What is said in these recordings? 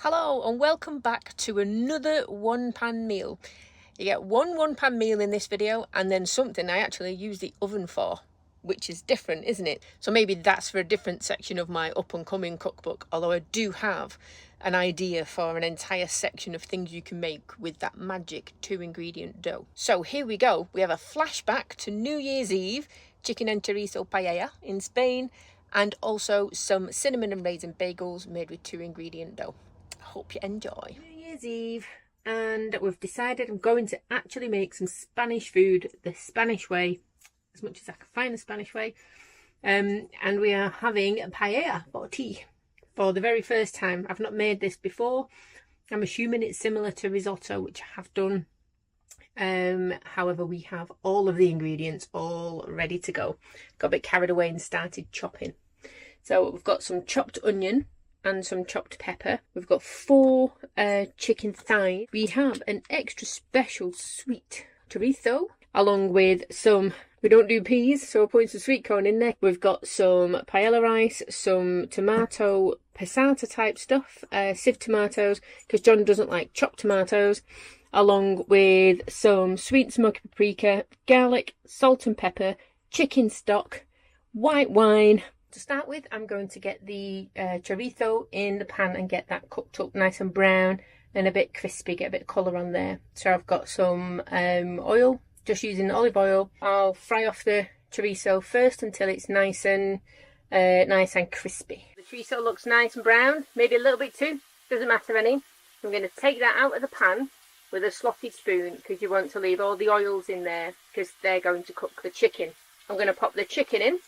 Hello and welcome back to another one-pan meal. You get one-pan meal in this video and then something I actually use the oven for, which is different, isn't it? So maybe that's for a different section of my up-and-coming cookbook, although I do have an idea for an entire section of things you can make with that magic 2-ingredient dough. So here we go. We have a flashback to New Year's Eve, chicken and chorizo paella in Spain, and also some cinnamon and raisin bagels made with 2-ingredient dough. Hope you enjoy. New Year's Eve, and we've decided I'm going to actually make some Spanish food the Spanish way, as much as I can find the Spanish way. And we are having a paella for tea for the very first time. I've not made this before. I'm assuming it's similar to risotto, which I have done. However, we have all of the ingredients all ready to go. Got a bit carried away and started chopping. So we've got some chopped onion and some chopped pepper. We've got 4 chicken thighs. We have an extra special sweet chorizo, along with some, we don't do peas, so we're putting some sweet corn in there. We've got some paella rice, some tomato passata type stuff, sieved tomatoes, because John doesn't like chopped tomatoes, along with some sweet smoky paprika, garlic, salt and pepper, chicken stock, white wine. To start with, I'm going to get the chorizo in the pan and get that cooked up nice and brown and a bit crispy, get a bit of colour on there. So I've got some oil, just using olive oil. I'll fry off the chorizo first until it's nice and crispy. The chorizo looks nice and brown, maybe a little bit too, doesn't matter any. I'm going to take that out of the pan with a slotted spoon because you want to leave all the oils in there because they're going to cook the chicken. I'm going to pop the chicken in.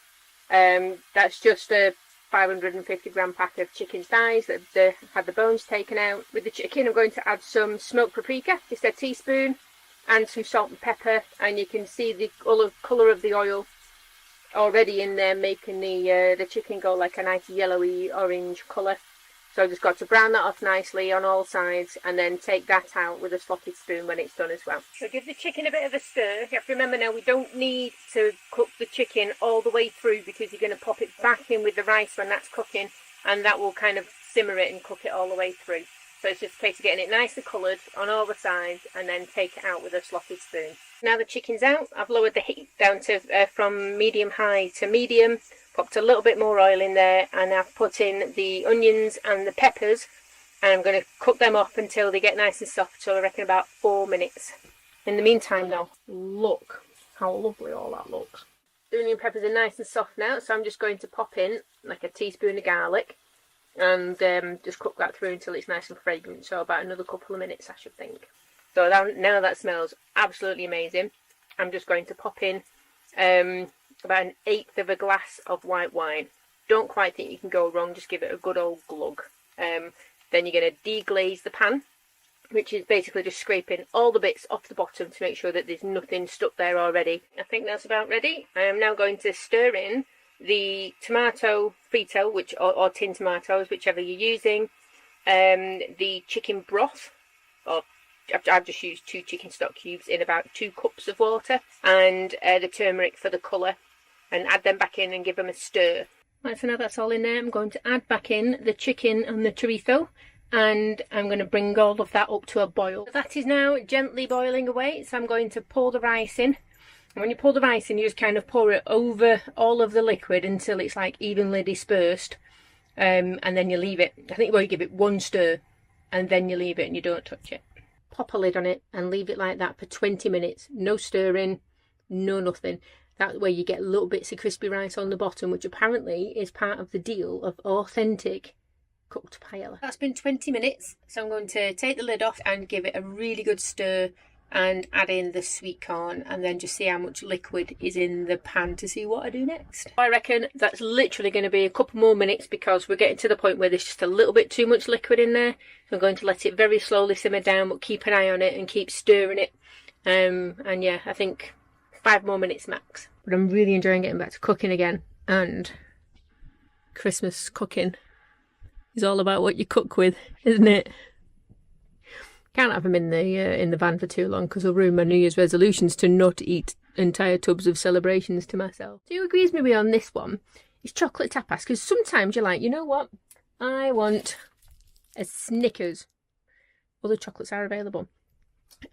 That's just a 550 gram pack of chicken thighs that had the bones taken out. With the chicken, I'm going to add some smoked paprika, just a teaspoon, and some salt and pepper. And you can see the colour of the oil already in there, making the chicken go like a nice yellowy orange colour. So I've just got to brown that off nicely on all sides and then take that out with a slotted spoon when it's done as well. So give the chicken a bit of a stir. You have to remember now we don't need to cook the chicken all the way through because you're going to pop it back in with the rice when that's cooking and that will kind of simmer it and cook it all the way through. So it's just a case of getting it nicely coloured on all the sides and then take it out with a slotted spoon. Now the chicken's out, I've lowered the heat down to from medium high to medium. Popped a little bit more oil in there and I've put in the onions and the peppers and I'm going to cook them up until they get nice and soft, so I reckon about 4 minutes. In the meantime though, look how lovely all that looks. The onion peppers are nice and soft now, so I'm just going to pop in like a teaspoon of garlic and just cook that through until it's nice and fragrant, so about another couple of minutes I should think. So now that smells absolutely amazing. I'm just going to pop in about 1/8 of a glass of white wine. Don't quite think you can go wrong, just give it a good old glug. Then you're going to deglaze the pan, which is basically just scraping all the bits off the bottom to make sure that there's nothing stuck there already. I think that's about ready. I am now going to stir in the tomato frito, or tin tomatoes, whichever you're using, the chicken broth, or I've just used 2 chicken stock cubes in about 2 cups of water, and the turmeric for the colour, and add them back in and give them a stir. Right, so now that's all in there, I'm going to add back in the chicken and the chorizo, and I'm going to bring all of that up to a boil. So that is now gently boiling away, so I'm going to pour the rice in. And when you pour the rice in, you just kind of pour it over all of the liquid until it's like evenly dispersed, and then you leave it. I think you give it 1 stir, and then you leave it and you don't touch it. Pop a lid on it and leave it like that for 20 minutes. No stirring, no nothing. That way you get little bits of crispy rice on the bottom, which apparently is part of the deal of authentic cooked paella. That's been 20 minutes, so I'm going to take the lid off and give it a really good stir and add in the sweet corn and then just see how much liquid is in the pan to see what I do next. I reckon that's literally going to be a couple more minutes because we're getting to the point where there's just a little bit too much liquid in there. So I'm going to let it very slowly simmer down, but keep an eye on it and keep stirring it. And yeah, I think 5 more minutes max. But I'm really enjoying getting back to cooking again, and Christmas cooking is all about what you cook with, isn't it? Can't have them in the van for too long because I'll ruin my New Year's resolutions to not eat entire tubs of celebrations to myself. So who agrees with me on this one? It's chocolate tapas, because sometimes you're like, you know what? I want a Snickers. Other chocolates are available.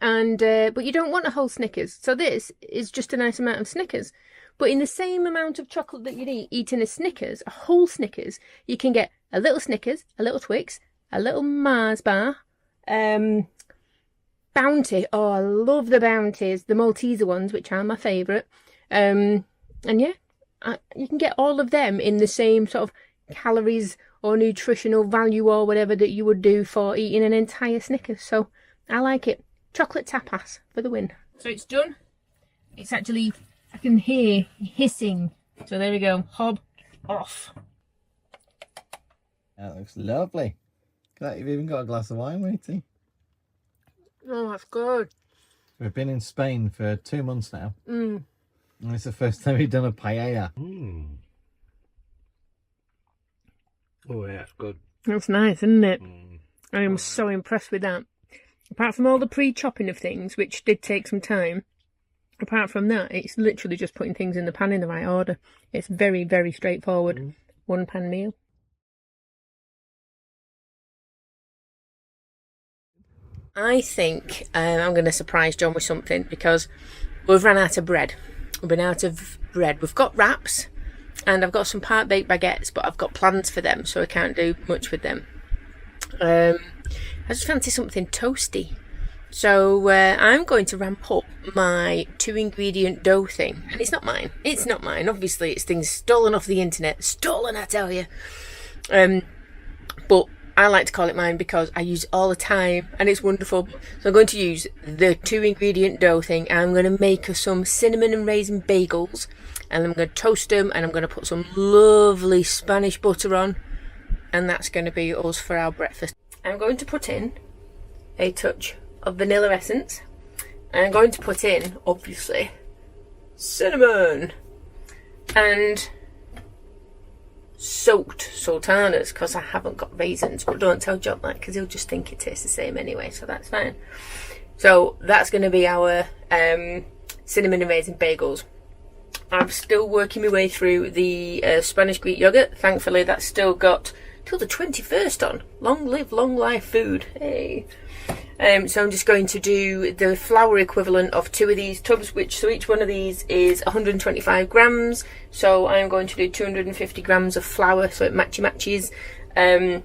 And but you don't want a whole Snickers. So this is just a nice amount of Snickers. But in the same amount of chocolate that you'd eat in a Snickers, a whole Snickers, you can get a little Snickers, a little Twix, a little Mars bar, Bounty. Oh, I love the Bounties, the Malteser ones, which are my favourite. And yeah, you can get all of them in the same sort of calories or nutritional value or whatever that you would do for eating an entire Snickers. So I like it. Chocolate tapas for the win. So it's done. It's actually, I can hear hissing. So there we go. Hob off. That looks lovely. You've even got a glass of wine waiting. Oh, that's good. We've been in Spain for 2 months now. Mm. And it's the first time we've done a paella. Mm. Oh, yeah, it's good. That's nice, isn't it? Mm. I am so impressed with that. Apart from all the pre-chopping of things, which did take some time, apart from that, it's literally just putting things in the pan in the right order. It's very, very straightforward. Mm. One pan meal. I think I'm going to surprise John with something because we've run out of bread. We've been out of bread. We've got wraps and I've got some part-baked baguettes, but I've got plans for them, so I can't do much with them. I just fancy something toasty. So I'm going to ramp up my 2-ingredient dough thing. And it's not mine. It's not mine. Obviously, it's things stolen off the internet. Stolen, I tell you. But I like to call it mine because I use it all the time and it's wonderful. So I'm going to use the 2-ingredient dough thing. I'm going to make us some cinnamon and raisin bagels. And I'm going to toast them and I'm going to put some lovely Spanish butter on. And that's going to be us for our breakfast. I'm going to put in a touch of vanilla essence. And I'm going to put in, obviously, cinnamon. And soaked sultanas because I haven't got raisins, but don't tell John that because he'll just think it tastes the same anyway, so that's fine. So that's going to be our cinnamon and raisin bagels. I'm still working my way through the Spanish Greek yogurt. Thankfully that's still got till the 21st on. Long live long life food. Hey. So I'm just going to do the flour equivalent of 2 of these tubs, so each one of these is 125 grams. So I'm going to do 250 grams of flour, so it matches. I'm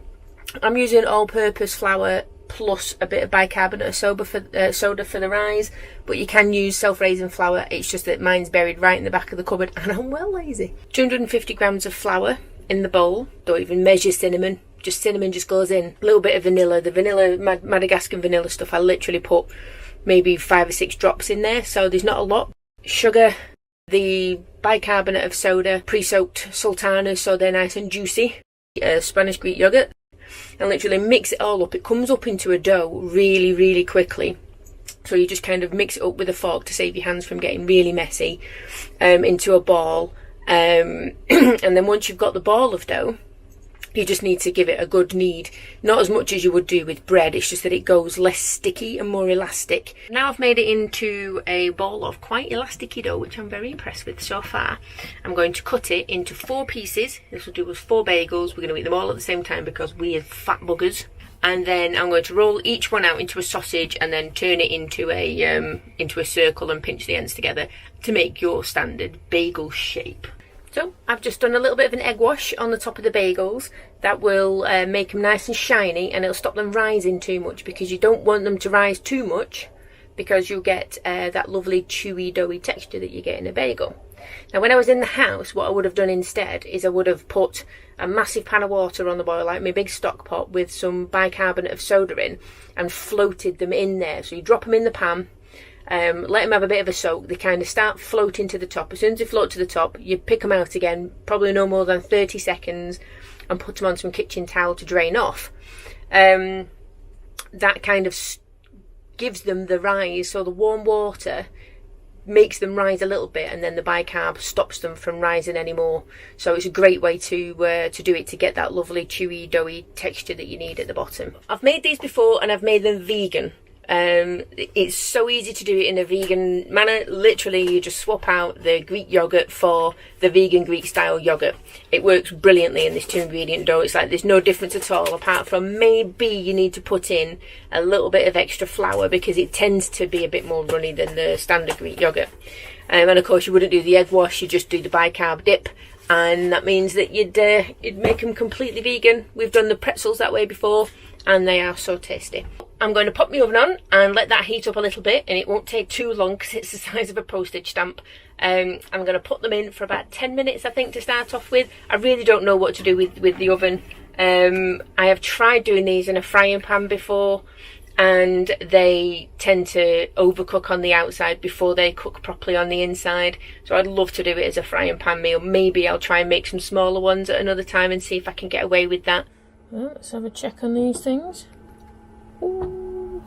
using all-purpose flour plus a bit of bicarbonate of soda for the rise, but you can use self-raising flour. It's just that mine's buried right in the back of the cupboard and I'm well lazy. 250 grams of flour in the bowl. Don't even measure cinnamon. Just cinnamon just goes in. A little bit of vanilla. The vanilla, Madagascan vanilla stuff, I literally put maybe 5 or 6 drops in there, so there's not a lot. Sugar, the bicarbonate of soda, pre-soaked sultanas so they're nice and juicy. Spanish Greek yogurt. And literally mix it all up. It comes up into a dough really, really quickly. So you just kind of mix it up with a fork to save your hands from getting really messy, into a ball. And then once you've got the ball of dough, you just need to give it a good knead. Not as much as you would do with bread, it's just that it goes less sticky and more elastic. Now I've made it into a ball of quite elasticy dough, which I'm very impressed with so far. I'm going to cut it into 4 pieces. This will do us 4 bagels. We're going to eat them all at the same time because we are fat buggers. And then I'm going to roll each one out into a sausage and then turn it into a circle and pinch the ends together to make your standard bagel shape. So I've just done a little bit of an egg wash on the top of the bagels. That will make them nice and shiny, and it'll stop them rising too much because you don't want them to rise too much because you'll get that lovely chewy doughy texture that you get in a bagel. Now when I was in the house, what I would have done instead is I would have put a massive pan of water on the boil, like my big stock pot, with some bicarbonate of soda in and floated them in there. So you drop them in the pan, let them have a bit of a soak. They kind of start floating to the top. As soon as they float to the top, you pick them out again, probably no more than 30 seconds, and put them on some kitchen towel to drain off. That kind of gives them the rise, so the warm water makes them rise a little bit, and then the bicarb stops them from rising anymore. So it's a great way to do it, to get that lovely chewy doughy texture that you need at the bottom. I've made these before and I've made them vegan. It's so easy to do it in a vegan manner. Literally, you just swap out the Greek yogurt for the vegan Greek style yogurt. It works brilliantly in this 2-ingredient dough. It's like there's no difference at all, apart from maybe you need to put in a little bit of extra flour because it tends to be a bit more runny than the standard Greek yogurt. And of course, you wouldn't do the egg wash, you just do the bicarb dip. And that means that you'd make them completely vegan. We've done the pretzels that way before, and they are so tasty. I'm going to pop my oven on and let that heat up a little bit, and it won't take too long because it's the size of a postage stamp. I'm going to put them in for about 10 minutes, I think, to start off with. I really don't know what to do with the oven. I have tried doing these in a frying pan before, and they tend to overcook on the outside before they cook properly on the inside. So I'd love to do it as a frying pan meal. Maybe I'll try and make some smaller ones at another time and see if I can get away with that. Well, let's have a check on these things. Ooh.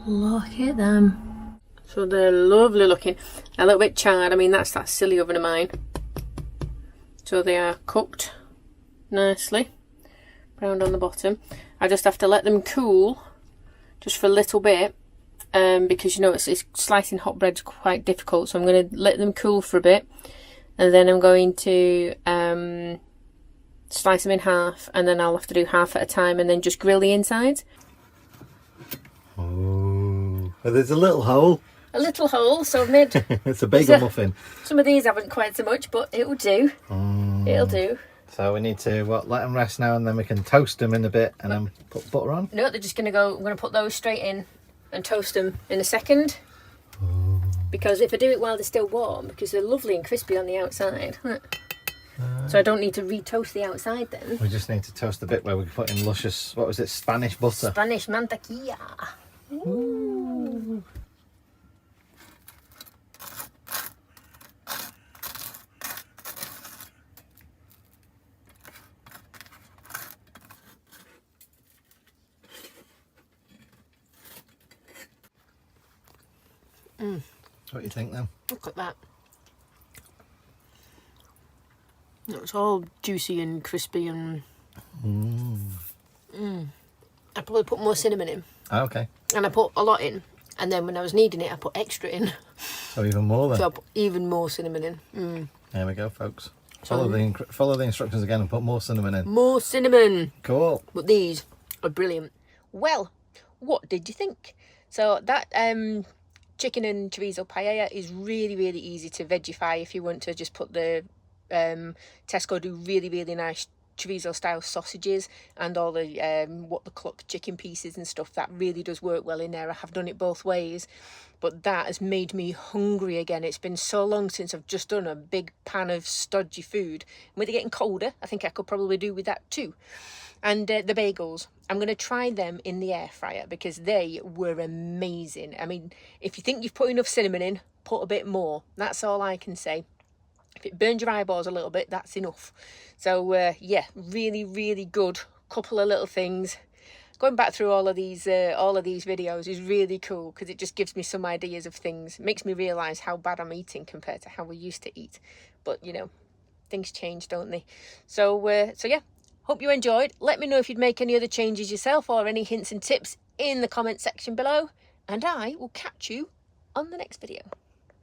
Look at them. So they're lovely looking. A little bit charred. I mean, that's that silly oven of mine. So they are cooked nicely. Browned on the bottom. I just have to let them cool just for a little bit, because you know it's slicing hot bread's quite difficult. So I'm going to let them cool for a bit, and then I'm going to slice them in half, and then I'll have to do half at a time and then just grill the insides. Oh, there's a little hole. A little hole, so I've made... It's a bagel muffin. Some of these haven't quite so much, but it'll do. It'll do. So we need to let them rest now, and then we can toast them in a bit and then put butter on. No, they're just going to go... I'm going to put those straight in and toast them in a second. Because if I do it while they're still warm, because they're lovely and crispy on the outside. So I don't need to re-toast the outside then. We just need to toast the bit where we put in luscious, what was it, Spanish butter? Spanish mantequilla. Ooh. What do you think then? Look at that. It's all juicy and crispy and... I probably put more cinnamon in. Oh, okay. And I put a lot in. And then when I was needing it, I put extra in. So even more then? So I put even more cinnamon in. There we go, folks. Follow the instructions again and put more cinnamon in. More cinnamon. Cool. But these are brilliant. Well, what did you think? So that chicken and chorizo paella is really, really easy to vegify if you want to just put the Tesco do really, really nice chorizo style sausages and all the what the cluck chicken pieces and stuff. That really does work well in there. I have done it both ways, but that has made me hungry again. It's been so long since I've just done a big pan of stodgy food. And with it getting colder, I think I could probably do with that too. And the bagels, I'm going to try them in the air fryer because they were amazing. I mean, if you think you've put enough cinnamon in, put a bit more. That's all I can say. If it burns your eyeballs a little bit, that's enough. So yeah, really, really good. Couple of little things. Going back through all of these videos is really cool because it just gives me some ideas of things. It makes me realise how bad I'm eating compared to how we used to eat. But you know, things change, don't they? So yeah, hope you enjoyed. Let me know if you'd make any other changes yourself or any hints and tips in the comment section below. And I will catch you on the next video.